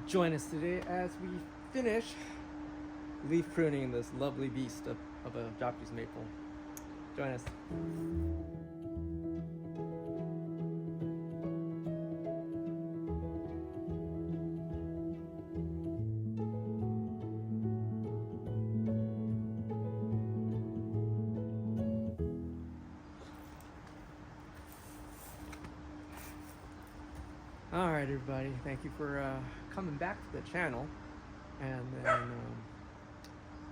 Join us today as we finish leaf pruning this lovely beast of a Japanese maple. Join us. Alright everybody, thank you for coming back to the channel and then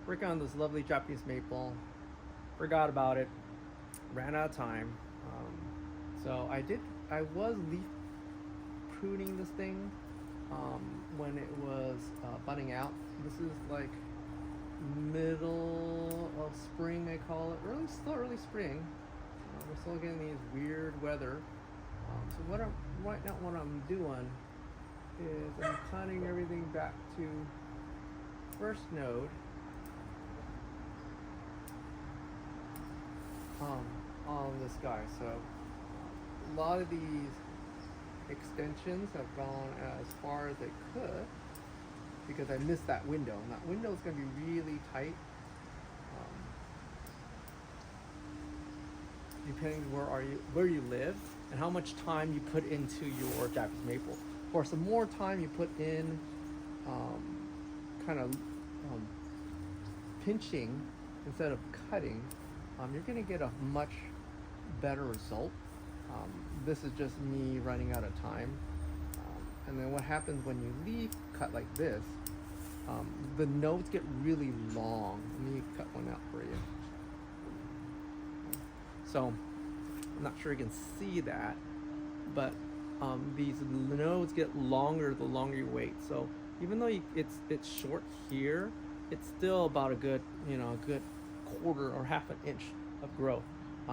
working on this lovely Japanese maple. Forgot about it, ran out of time. So I was leaf pruning this thing when it was budding out. This is like middle of spring, I call it. Still early spring. We're still getting these weird weather. So what I'm doing is I'm cutting everything back to first node on this guy. So a lot of these extensions have gone as far as they could because I missed that window, and that window is going to be really tight. Depending where you live and how much time you put into your Japanese maple. Of course, the more time you put in pinching instead of cutting, you're going to get a much better result. This is just me running out of time. And then what happens when you leaf cut like this, the nodes get really long. Let me cut one out for you. So I'm not sure you can see that, but these nodes get longer the longer you wait. So even though it's short here, it's still about a good quarter or half an inch of growth.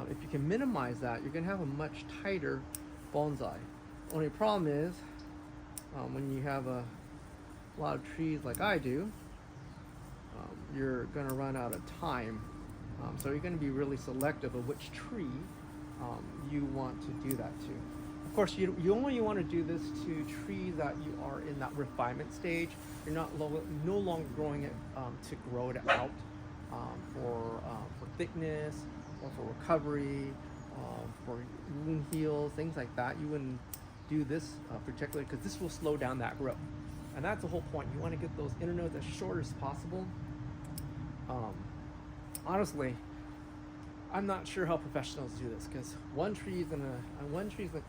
If you can minimize that, you're gonna have a much tighter bonsai. Only problem is when you have a lot of trees like I do, you're gonna run out of time. So you're going to be really selective of which tree you want to do that to. Of course, you only want to do this to trees that you are in that refinement stage. You're no longer growing it to grow it out for thickness or for recovery, for wound heals, things like that. You wouldn't do this particularly because this will slow down that growth. And that's the whole point. You want to get those inner nodes as short as possible. Honestly, I'm not sure how professionals do this because one tree is gonna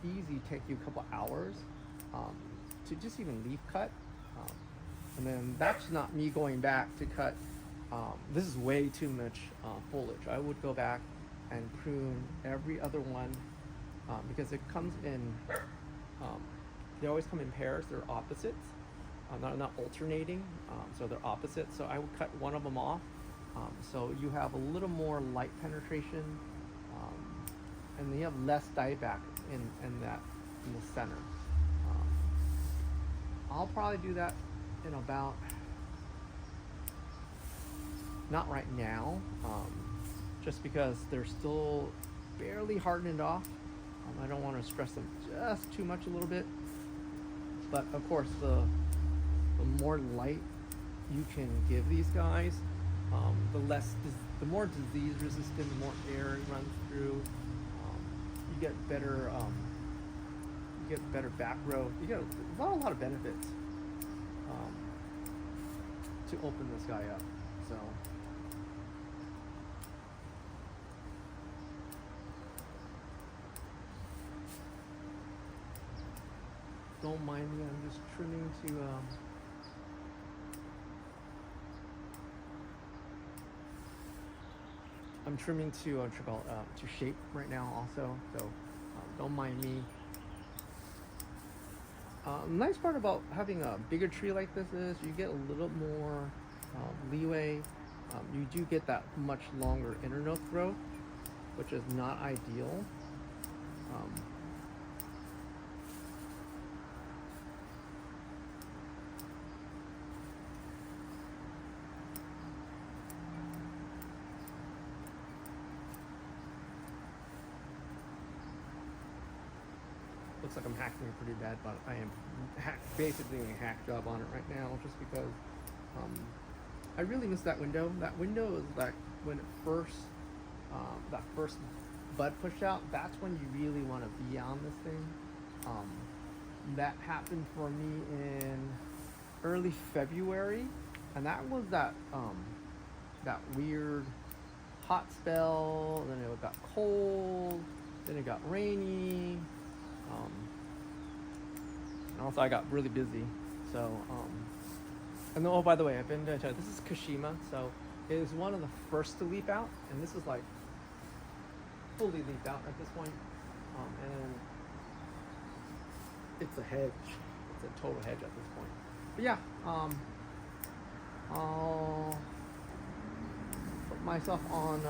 easy take you a couple hours to just even leaf cut, and then that's not me going back to cut. This is way too much foliage. I would go back and prune every other one because it comes in. They always come in pairs. They're opposites, not alternating. So they're opposites. So I would cut one of them off. So you have a little more light penetration, and you have less dieback in the center. I'll probably do that in about, not right now, just because they're still barely hardened off. I don't want to stress them just too much a little bit, but of course the more light you can give these guys, the more disease resistant, the more air it runs through. You get better back growth. You get a lot of benefits to open this guy up. So don't mind me. I'm just trimming to. I'm trimming to shape right now also, so don't mind me. Nice part about having a bigger tree like this is you get a little more leeway. You do get that much longer inner node growth, which is not ideal. The looks like I'm hacking it pretty bad, but I am basically doing a hack job on it right now, just because I really miss that window. That window is like when it first, that first bud push out. That's when you really want to be on this thing. That happened for me in early February, and that was that that weird hot spell. Then it got cold. Then it got rainy. And also I got really busy. So, and oh, by the way, I've been to, this is Kashima, so it is one of the first to leaf out, and this is like fully leafed out at this point. And then it's a hedge. It's a total hedge at this point. But yeah, I'll put myself on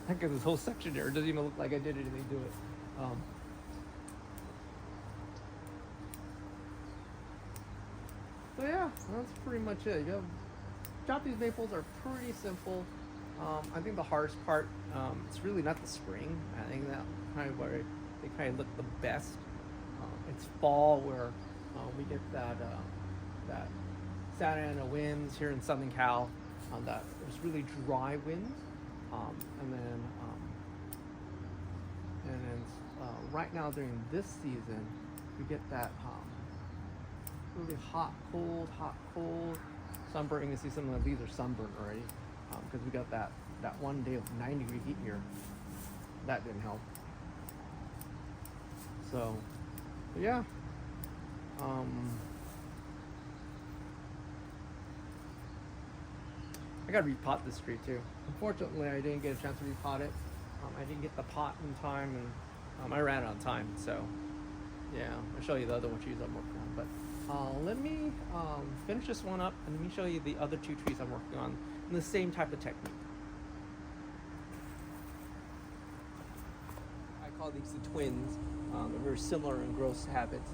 I think this whole section there, it doesn't even look like I did anything to it. So yeah, that's pretty much it. You have, Japanese maples are pretty simple. I think the hardest part, it's really not the spring. I think that kind of where they kind of look the best. It's fall where we get that that Santa Ana winds here in Southern Cal. That there's really dry winds. And then right now during this season, we get that really hot, cold, sunburn. You can see some of these are sunburned already because we got that one day of 90-degree heat here. That didn't help. So, yeah. I gotta repot this tree too. Unfortunately, I didn't get a chance to repot it. I didn't get the pot in time, and I ran out of time. So, yeah, I'll show you the other trees I'm working on. But let me finish this one up, and let me show you the other two trees I'm working on in the same type of technique. I call these the twins. They're very similar in growth habits.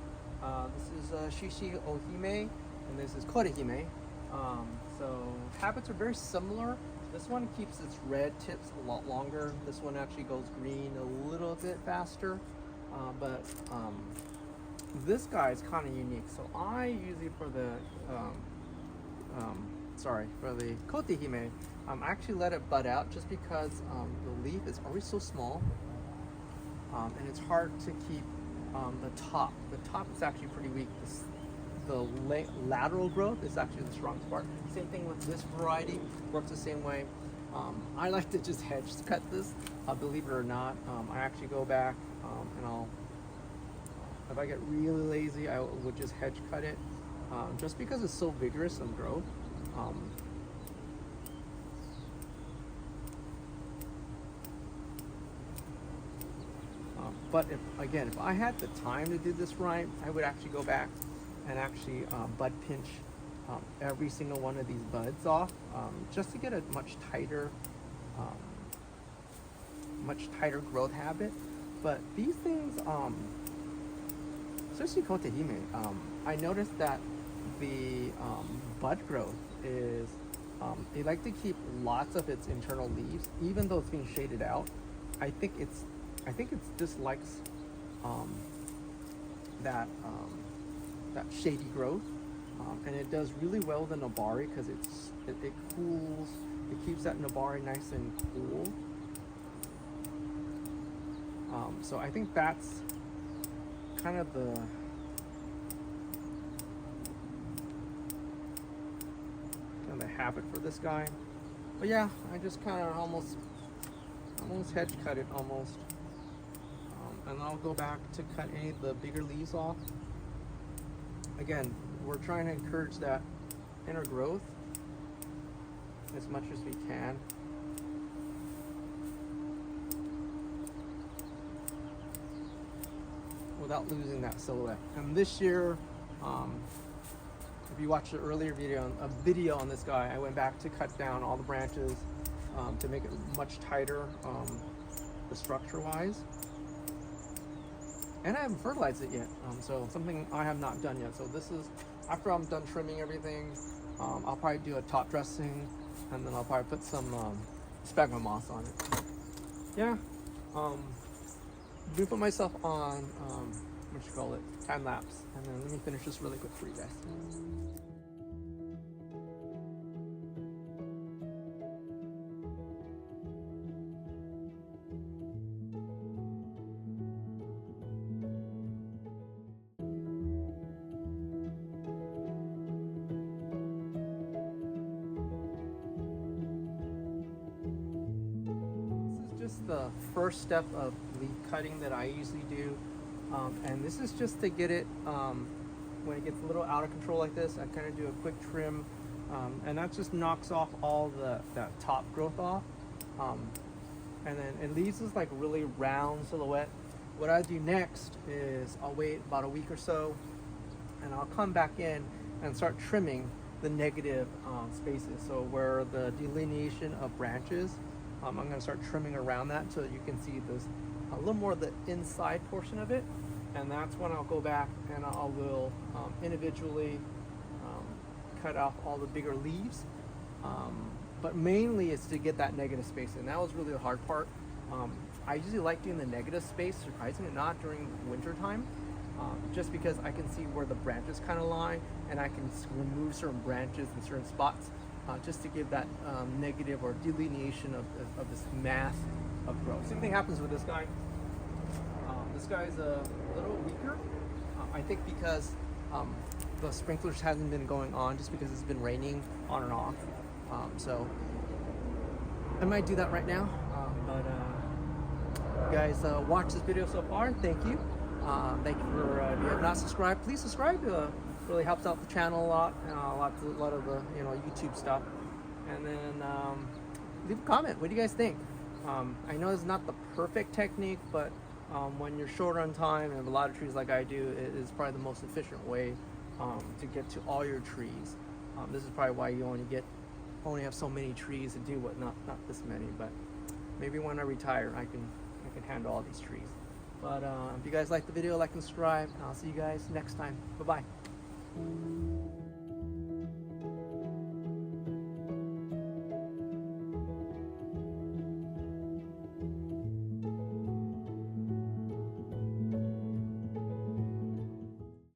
This is Shishi Ohime, and this is Korehime. So habits are very similar. This one keeps its red tips a lot longer. This one actually goes green a little bit faster. But this guy is kind of unique. So I usually for the Kotehime, I actually let it bud out just because the leaf is always so small, and it's hard to keep the top. The top is actually pretty weak. The lateral growth is actually the strongest part. Same thing with this variety, works the same way. I like to just hedge cut this, believe it or not. I actually go back and I'll, if I get really lazy, I would just hedge cut it, just because it's so vigorous in growth. But if I had the time to do this right, I would actually go back and actually bud pinch every single one of these buds off, just to get a much tighter growth habit. But these things, especially Kotehime, I noticed that the bud growth is, they like to keep lots of its internal leaves, even though it's being shaded out. I think it's dislikes that shady growth, and it does really well with the Nobari because it cools, it keeps that Nobari nice and cool. So I think that's kind of the habit for this guy. But yeah, I just kind of almost hedge cut it almost, and I'll go back to cut any of the bigger leaves off. Again, we're trying to encourage that inner growth as much as we can. Without losing that silhouette. And this year, if you watched the earlier video on this guy, I went back to cut down all the branches to make it much tighter, the structure-wise. and I haven't fertilized it yet. So something I have not done yet. So this is after I'm done trimming everything. I'll probably do a top dressing, and then I'll probably put some sphagnum moss on it. Yeah, do put myself on what you call it, time lapse, and then let me finish this really quick for you guys. The first step of leaf cutting that I usually do, and this is just to get it when it gets a little out of control like this. I kind of do a quick trim, and that just knocks off all that top growth off, and then it leaves this like really round silhouette. What I do next is I'll wait about a week or so, and I'll come back in and start trimming the negative spaces, so where the delineation of branches, I'm going to start trimming around that so that you can see this a little more of the inside portion of it, and that's when I'll go back and I will individually cut off all the bigger leaves, but mainly it's to get that negative space, and that was really the hard part. I usually like doing the negative space, surprisingly not during winter time, just because I can see where the branches kind of lie, and I can remove certain branches in certain spots, just to give that negative or delineation of this mass of growth. Same thing happens with this guy. This guy's a little weaker, I think because the sprinklers hasn't been going on, just because it's been raining on and off. So I might do that right now, but you guys watch this video so far, thank you. Thank you for, if you have not subscribed, please subscribe. Really helps out the channel a lot, and a lot of the YouTube stuff. And then leave a comment. What do you guys think? I know it's not the perfect technique, but when you're short on time and have a lot of trees like I do, it is probably the most efficient way to get to all your trees. This is probably why you only have so many trees to do what, not this many, but maybe when I retire, I can handle all these trees. But if you guys like the video, like and subscribe, and I'll see you guys next time. Bye-bye.